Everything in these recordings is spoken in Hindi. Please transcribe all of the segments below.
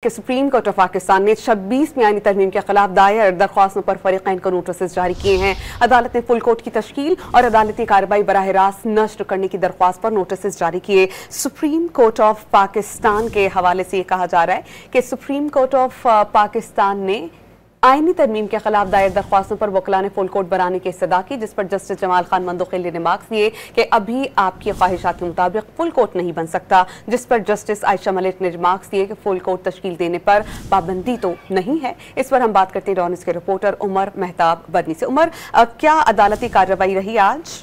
कि सुप्रीम कोर्ट ऑफ पाकिस्तान ने 26वीं आईनी तरमीम के खिलाफ दायर दरख्वास्तों पर फरीकैन को नोटिस जारी किए हैं। अदालत ने फुल कोर्ट की तश्कील और अदालती कार्रवाई बराह रास्त नश्र करने की दरख्वास्त पर नोटिस जारी किए। सुप्रीम कोर्ट ऑफ पाकिस्तान के हवाले से यह कहा जा रहा है कि सुप्रीम कोर्ट ऑफ पाकिस्तान ने आईनी तरमीम के खिलाफ दायर दरख्वास्तों पर वकला ने फुल कोर्ट बनाने की इस्तदा की, जिस पर जस्टिस जमाल खान मंदोखिल ने मार्क्स दिए कि अभी आपकी ख्वाहिशात के मुताबिक फुल कोर्ट नहीं बन सकता, जिस पर जस्टिस आयशा मलिक ने मार्क्स दिए कि फुल कोर्ट तश्कील देने पर पाबंदी तो नहीं है। इस पर हम बात करते हैं डॉनिस के रिपोर्टर उमर मेहताब बरनी से। उमर, क्या अदालती कार्रवाई रही आज?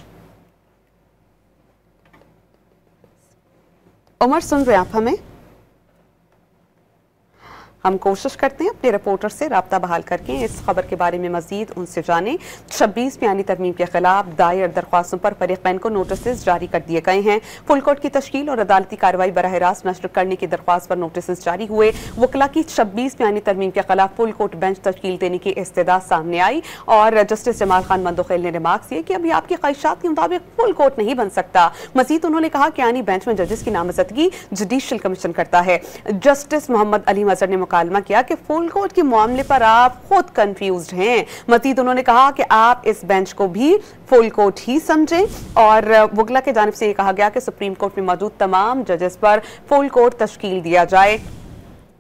उमर, सुन रहे आप हमें? हम कोशिश करते हैं अपने रिपोर्टर से राब्ता बहाल करके इस खबर के बारे में मजीद उनसे जाने। 26वीं आईनी तरमीम के खिलाफ दायर दरख्वास्तों पर फरीकैन को नोटिस जारी कर दिए गए हैं। फुल कोर्ट की तश्कील और अदालती कार्रवाई बराह रास्त नश्र करने की दरख्वास्त पर नोटिस जारी हुए। वकला की 26वीं आईनी तरमीम के खिलाफ फुल कोर्ट बेंच तश्कील देने की इस्तदा सामने आई और जस्टिस जमाल खान मंदोखिल ने रिमार्क्स दिए कि अभी आपकी ख्वाहिशात के मुताबिक फुल कोर्ट नहीं बन सकता। मजीद उन्होंने कहा कि आईनी बेंच में जजेस की नामजदगी जुडिशल कमीशन करता है। जस्टिस मोहम्मद अली मजहर ने मुकालमा किया कि फुल कोर्ट के मामले पर आप खुद कंफ्यूज्ड हैं। मजीद उन्होंने कहा कि आप इस बेंच को भी फुल कोर्ट ही समझें और वकला की जानिब से यह कहा गया कि सुप्रीम कोर्ट में मौजूद तमाम जजेस पर फुल कोर्ट तश्कील दिया जाए,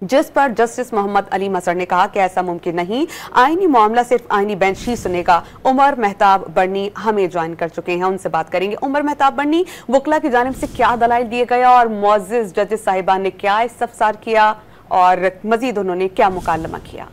जिस पर जस्टिस मोहम्मद अली मजहर ने कहा कि ऐसा मुमकिन नहीं, आईनी मामला सिर्फ आईनी बेंच ही सुनेगा। उमर मेहताब बरनी हमें ज्वाइन कर चुके हैं, उनसे बात करेंगे। उमर मेहताब बरनी, वकला की जानिब से क्या दलाइल दिए गए और मुअज़्ज़िज़ जजेस साहिबान ने क्या इस्तफसार किया और मजीद उन्होंने क्या मुकालमा किया?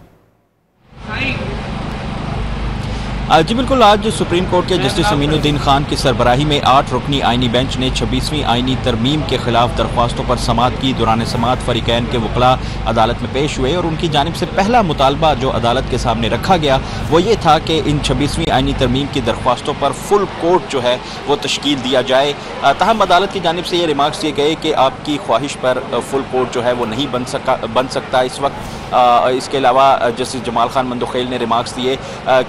जी बिल्कुल, आज सुप्रीम कोर्ट के जस्टिस अमीनुद्दीन खान की सरबराही में 8 रुकनी आईनी बेंच ने 26वीं आईनी तरमीम के खिलाफ दरख्वास्तों पर समाअत की। दौरान समाअत फरीकैन के वकला अदालत में पेश हुए और उनकी जानिब से पहला मुतालबा जो अदालत के सामने रखा गया वो ये था कि इन 26वीं आईनी तरमीम की दरख्वास्तों पर फुल कोर्ट जो है वो तश्कील दिया जाए। ताहम अदालत की जानिब से ये रिमार्क्स दिए गए कि आपकी ख्वाहिश पर फुल कोर्ट जो है वो नहीं बन सकता इस वक्त। इसके अलावा जस्टिस जमाल खान मंदोखिल ने रिमार्क्स दिए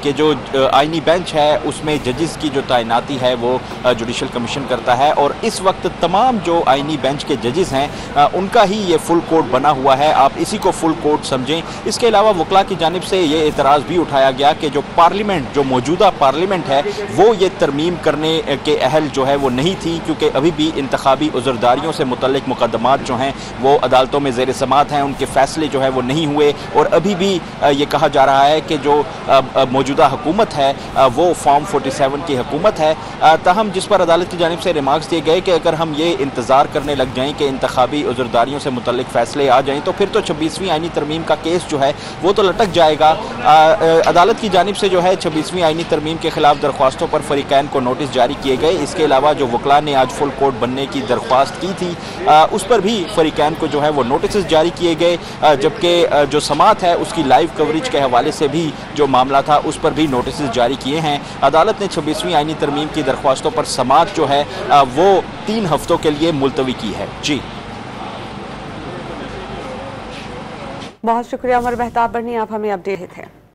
कि जो आईनी बेंच है उसमें जजेस की जो तैनाती है वो जुडिशल कमीशन करता है और इस वक्त तमाम जो आईनी बेंच के जजेस हैं उनका ही ये फुल कोर्ट बना हुआ है, आप इसी को फुल कोर्ट समझें। इसके अलावा वकला की जानिब से ये एतराज़ भी उठाया गया कि जो पार्लियामेंट, जो मौजूदा पार्लियामेंट है वो ये तरमीम करने के अहल जो है वो नहीं थी, क्योंकि अभी भी इंतखाबी उज़रदारियों से मुतल्लिक मुकदमात जो हैं वो अदालतों में ज़ेर समाअत हैं, उनके फैसले जो है वो नहीं हुए और अभी भी ये कहा जा रहा है कि जो मौजूदा हुकूमत है वो फॉर्म 47 की हुकूमत है। ताहम जिस पर अदालत की जानिब से रिमार्क्स दिए गए कि अगर हम ये इंतज़ार करने लग जाएं कि इंतखाबी उज़रदारियों से मुतल्लिक फ़ैसले आ जाएं तो फिर तो 26वीं आईनी तरमीम का केस जो है वो तो लटक जाएगा। अदालत की जानिब से जो है 26वीं आईनी तरमीम के खिलाफ दरख्वास्तों पर फरीकैन को नोटिस जारी किए गए। इसके अलावा जो वकला ने आज फुल कोर्ट बनने की दरख्वास्त की थी उस पर भी फरीकैन को जो है वो नोटिस जारी किए गए, जबकि जो समाअत है उसकी लाइव कवरेज के हवाले से भी जो मामला था उस पर भी नोटिस जारी किए हैं। अदालत ने 26वीं आईनी तरमीम की दरख्वास्तों पर समाअत जो है वो 3 हफ्तों के लिए मुलतवी की है। जी बहुत शुक्रिया उमर मेहताब बरनी, आप हमें अपडेट थे।